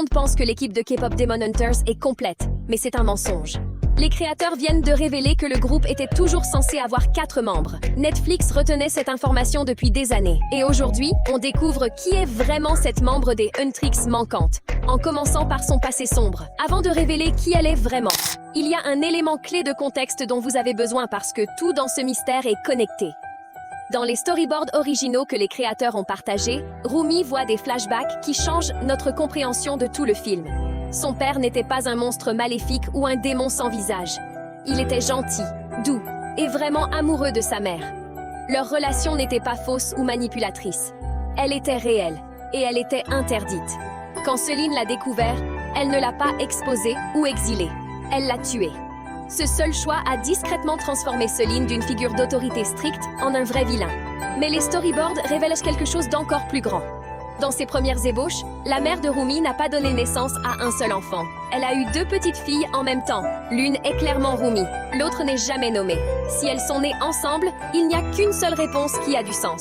monde pense que l'équipe de K-pop Demon Hunters est complète, mais c'est un mensonge. Les créateurs viennent de révéler que le groupe était toujours censé avoir 4 membres. Netflix retenait cette information depuis des années. Et aujourd'hui, on découvre qui est vraiment cette membre des Huntrix manquante, en commençant par son passé sombre, avant de révéler qui elle est vraiment. Il y a un élément clé de contexte dont vous avez besoin parce que tout dans ce mystère est connecté. Dans les storyboards originaux que les créateurs ont partagés, Rumi voit des flashbacks qui changent notre compréhension de tout le film. Son père n'était pas un monstre maléfique ou un démon sans visage. Il était gentil, doux et vraiment amoureux de sa mère. Leur relation n'était pas fausse ou manipulatrice. Elle était réelle et elle était interdite. Quand Celine l'a découvert, elle ne l'a pas exposé ou exilé. Elle l'a tué. Ce seul choix a discrètement transformé Celine d'une figure d'autorité stricte en un vrai vilain. Mais les storyboards révèlent quelque chose d'encore plus grand. Dans ses premières ébauches, la mère de Rumi n'a pas donné naissance à un seul enfant. Elle a eu 2 petites filles en même temps. L'une est clairement Rumi, l'autre n'est jamais nommée. Si elles sont nées ensemble, il n'y a qu'une seule réponse qui a du sens.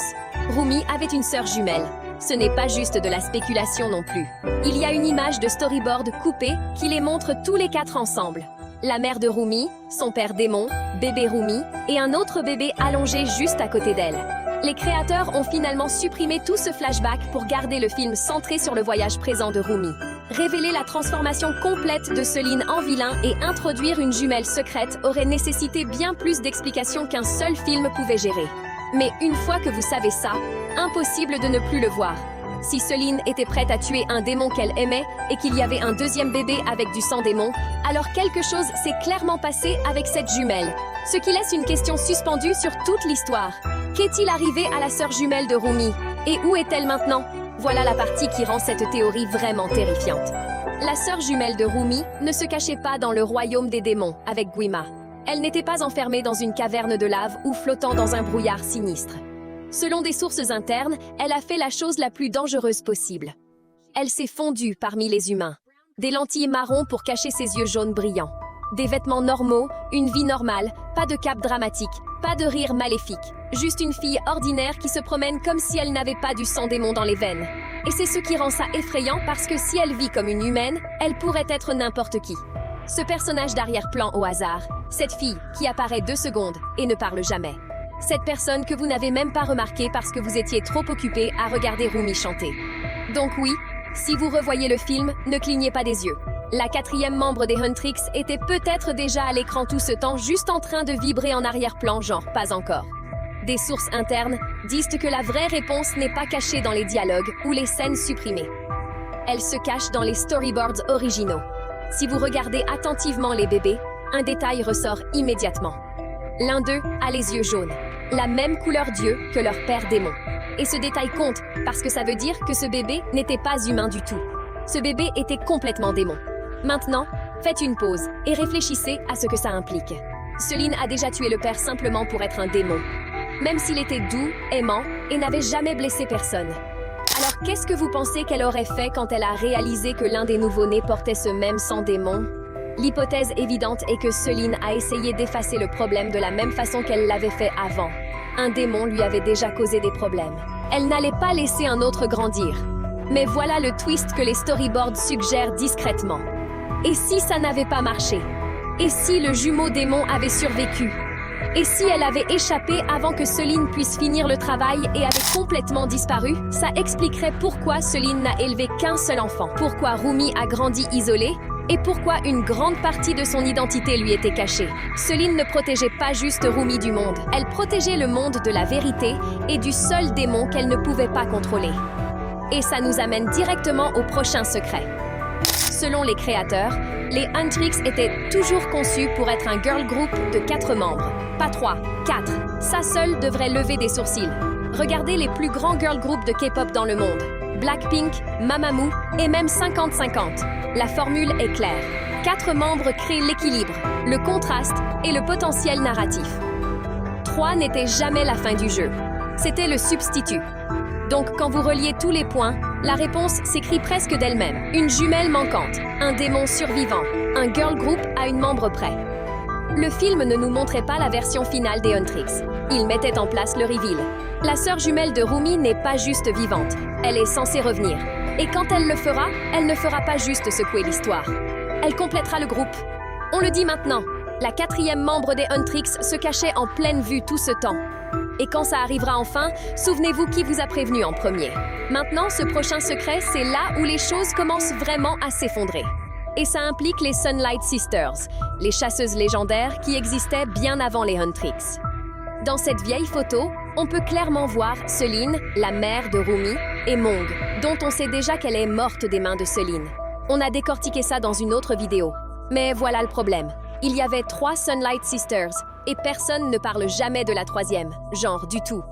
Rumi avait une sœur jumelle. Ce n'est pas juste de la spéculation non plus. Il y a une image de storyboard coupée qui les montre tous les 4 ensemble. La mère de Rumi, son père démon, bébé Rumi et un autre bébé allongé juste à côté d'elle. Les créateurs ont finalement supprimé tout ce flashback pour garder le film centré sur le voyage présent de Rumi. Révéler la transformation complète de Celine en vilain et introduire une jumelle secrète aurait nécessité bien plus d'explications qu'un seul film pouvait gérer. Mais une fois que vous savez ça, impossible de ne plus le voir. Si Celine était prête à tuer un démon qu'elle aimait et qu'il y avait un deuxième bébé avec du sang démon, alors quelque chose s'est clairement passé avec cette jumelle. Ce qui laisse une question suspendue sur toute l'histoire. Qu'est-il arrivé à la sœur jumelle de Rumi? Et où est-elle maintenant? Voilà la partie qui rend cette théorie vraiment terrifiante. La sœur jumelle de Rumi ne se cachait pas dans le royaume des démons avec Guima. Elle n'était pas enfermée dans une caverne de lave ou flottant dans un brouillard sinistre. Selon des sources internes, elle a fait la chose la plus dangereuse possible. Elle s'est fondue parmi les humains. Des lentilles marron pour cacher ses yeux jaunes brillants. Des vêtements normaux, une vie normale, pas de cape dramatique, pas de rire maléfique. Juste une fille ordinaire qui se promène comme si elle n'avait pas du sang démon dans les veines. Et c'est ce qui rend ça effrayant parce que si elle vit comme une humaine, elle pourrait être n'importe qui. Ce personnage d'arrière-plan au hasard, cette fille qui apparaît 2 secondes et ne parle jamais. Cette personne que vous n'avez même pas remarquée parce que vous étiez trop occupé à regarder Rumi chanter. Donc oui, si vous revoyez le film, ne clignez pas des yeux. La 4e membre des Huntrix était peut-être déjà à l'écran tout ce temps juste en train de vibrer en arrière-plan, genre pas encore. Des sources internes disent que la vraie réponse n'est pas cachée dans les dialogues ou les scènes supprimées. Elle se cache dans les storyboards originaux. Si vous regardez attentivement les bébés, un détail ressort immédiatement. L'un d'eux a les yeux jaunes, la même couleur d'yeux que leur père démon. Et ce détail compte parce que ça veut dire que ce bébé n'était pas humain du tout. Ce bébé était complètement démon. Maintenant, faites une pause et réfléchissez à ce que ça implique. Celine a déjà tué le père simplement pour être un démon, même s'il était doux, aimant et n'avait jamais blessé personne. Alors qu'est-ce que vous pensez qu'elle aurait fait quand elle a réalisé que l'un des nouveau-nés portait ce même sang démon? L'hypothèse évidente est que Celine a essayé d'effacer le problème de la même façon qu'elle l'avait fait avant. Un démon lui avait déjà causé des problèmes. Elle n'allait pas laisser un autre grandir. Mais voilà le twist que les storyboards suggèrent discrètement. Et si ça n'avait pas marché? Et si le jumeau démon avait survécu? Et si elle avait échappé avant que Celine puisse finir le travail et avait complètement disparu? Ça expliquerait pourquoi Celine n'a élevé qu'un seul enfant, pourquoi Rumi a grandi isolé et pourquoi une grande partie de son identité lui était cachée. Celine ne protégeait pas juste Rumi du monde, elle protégeait le monde de la vérité et du seul démon qu'elle ne pouvait pas contrôler. Et ça nous amène directement au prochain secret. Selon les créateurs, les Huntrix étaient toujours conçus pour être un girl group de 4 membres. Pas 3, 4. Ça seul devrait lever des sourcils. Regardez les plus grands girl groups de K-pop dans le monde. Blackpink, Mamamoo et même 50-50. La formule est claire. 4 membres créent l'équilibre, le contraste et le potentiel narratif. 3 n'était jamais la fin du jeu. C'était le substitut. Donc, quand vous reliez tous les points, la réponse s'écrit presque d'elle-même. Une jumelle manquante, un démon survivant, un girl group à une membre près. Le film ne nous montrait pas la version finale des Huntrix. Ils mettaient en place le reveal. La sœur jumelle de Rumi n'est pas juste vivante, elle est censée revenir. Et quand elle le fera, elle ne fera pas juste secouer l'histoire. Elle complétera le groupe. On le dit maintenant, la 4e membre des Huntrix se cachait en pleine vue tout ce temps. Et quand ça arrivera enfin, souvenez-vous qui vous a prévenu en premier. Maintenant, ce prochain secret, c'est là où les choses commencent vraiment à s'effondrer. Et ça implique les Sunlight Sisters, les chasseuses légendaires qui existaient bien avant les Huntrix. Dans cette vieille photo, on peut clairement voir Selene, la mère de Rumi, et Mong, dont on sait déjà qu'elle est morte des mains de Selene. On a décortiqué ça dans une autre vidéo. Mais voilà le problème. Il y avait 3 Sunlight Sisters, et personne ne parle jamais de la 3e, genre du tout.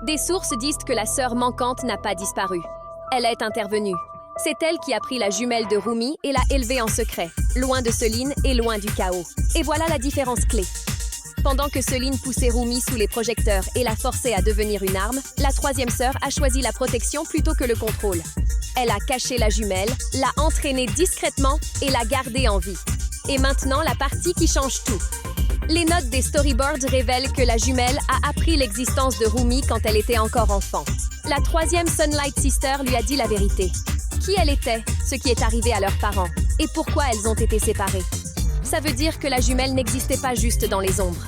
Des sources disent que la sœur manquante n'a pas disparu. Elle est intervenue. C'est elle qui a pris la jumelle de Rumi et l'a élevée en secret, loin de Selene et loin du chaos. Et voilà la différence clé. Pendant que Selene poussait Rumi sous les projecteurs et la forçait à devenir une arme, la 3e sœur a choisi la protection plutôt que le contrôle. Elle a caché la jumelle, l'a entraînée discrètement et l'a gardée en vie. Et maintenant, la partie qui change tout. Les notes des storyboards révèlent que la jumelle a appris l'existence de Rumi quand elle était encore enfant. La 3e Sunlight Sister lui a dit la vérité. Qui elle était, ce qui est arrivé à leurs parents, et pourquoi elles ont été séparées. Ça veut dire que la jumelle n'existait pas juste dans les ombres.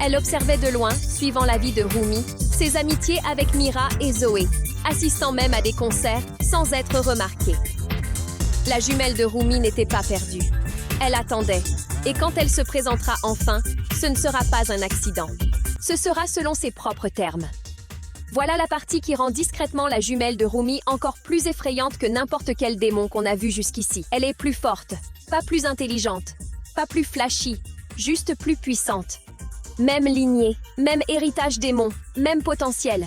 Elle observait de loin, suivant la vie de Rumi, ses amitiés avec Mira et Zoé, assistant même à des concerts sans être remarquée. La jumelle de Rumi n'était pas perdue. Elle attendait, et quand elle se présentera enfin, ce ne sera pas un accident. Ce sera selon ses propres termes. Voilà la partie qui rend discrètement la jumelle de Rumi encore plus effrayante que n'importe quel démon qu'on a vu jusqu'ici. Elle est plus forte, pas plus intelligente, pas plus flashy, juste plus puissante. Même lignée, même héritage démon, même potentiel.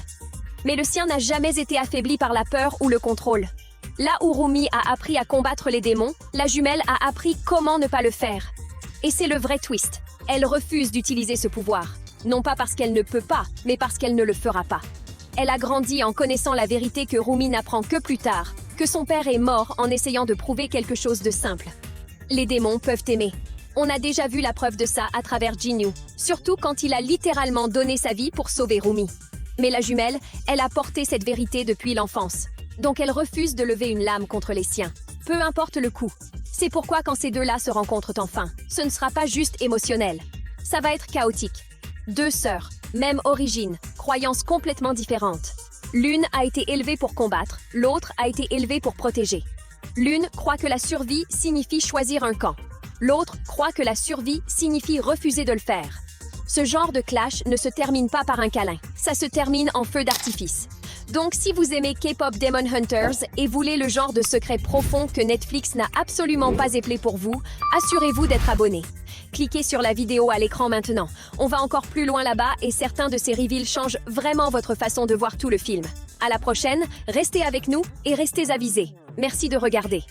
Mais le sien n'a jamais été affaibli par la peur ou le contrôle. Là où Rumi a appris à combattre les démons, la jumelle a appris comment ne pas le faire. Et c'est le vrai twist. Elle refuse d'utiliser ce pouvoir. Non pas parce qu'elle ne peut pas, mais parce qu'elle ne le fera pas. Elle a grandi en connaissant la vérité que Rumi n'apprend que plus tard, que son père est mort en essayant de prouver quelque chose de simple. Les démons peuvent aimer. On a déjà vu la preuve de ça à travers Jinyu, surtout quand il a littéralement donné sa vie pour sauver Rumi. Mais la jumelle, elle a porté cette vérité depuis l'enfance. Donc elle refuse de lever une lame contre les siens, peu importe le coût. C'est pourquoi quand ces deux-là se rencontrent enfin, ce ne sera pas juste émotionnel. Ça va être chaotique. 2 sœurs, même origine, croyances complètement différentes. L'une a été élevée pour combattre, l'autre a été élevée pour protéger. L'une croit que la survie signifie choisir un camp. L'autre croit que la survie signifie refuser de le faire. Ce genre de clash ne se termine pas par un câlin, ça se termine en feu d'artifice. Donc si vous aimez K-pop Demon Hunters et voulez le genre de secret profond que Netflix n'a absolument pas éplé pour vous, assurez-vous d'être abonné. Cliquez sur la vidéo à l'écran maintenant. On va encore plus loin là-bas et certains de ces reveals changent vraiment votre façon de voir tout le film. À la prochaine, restez avec nous et restez avisés. Merci de regarder.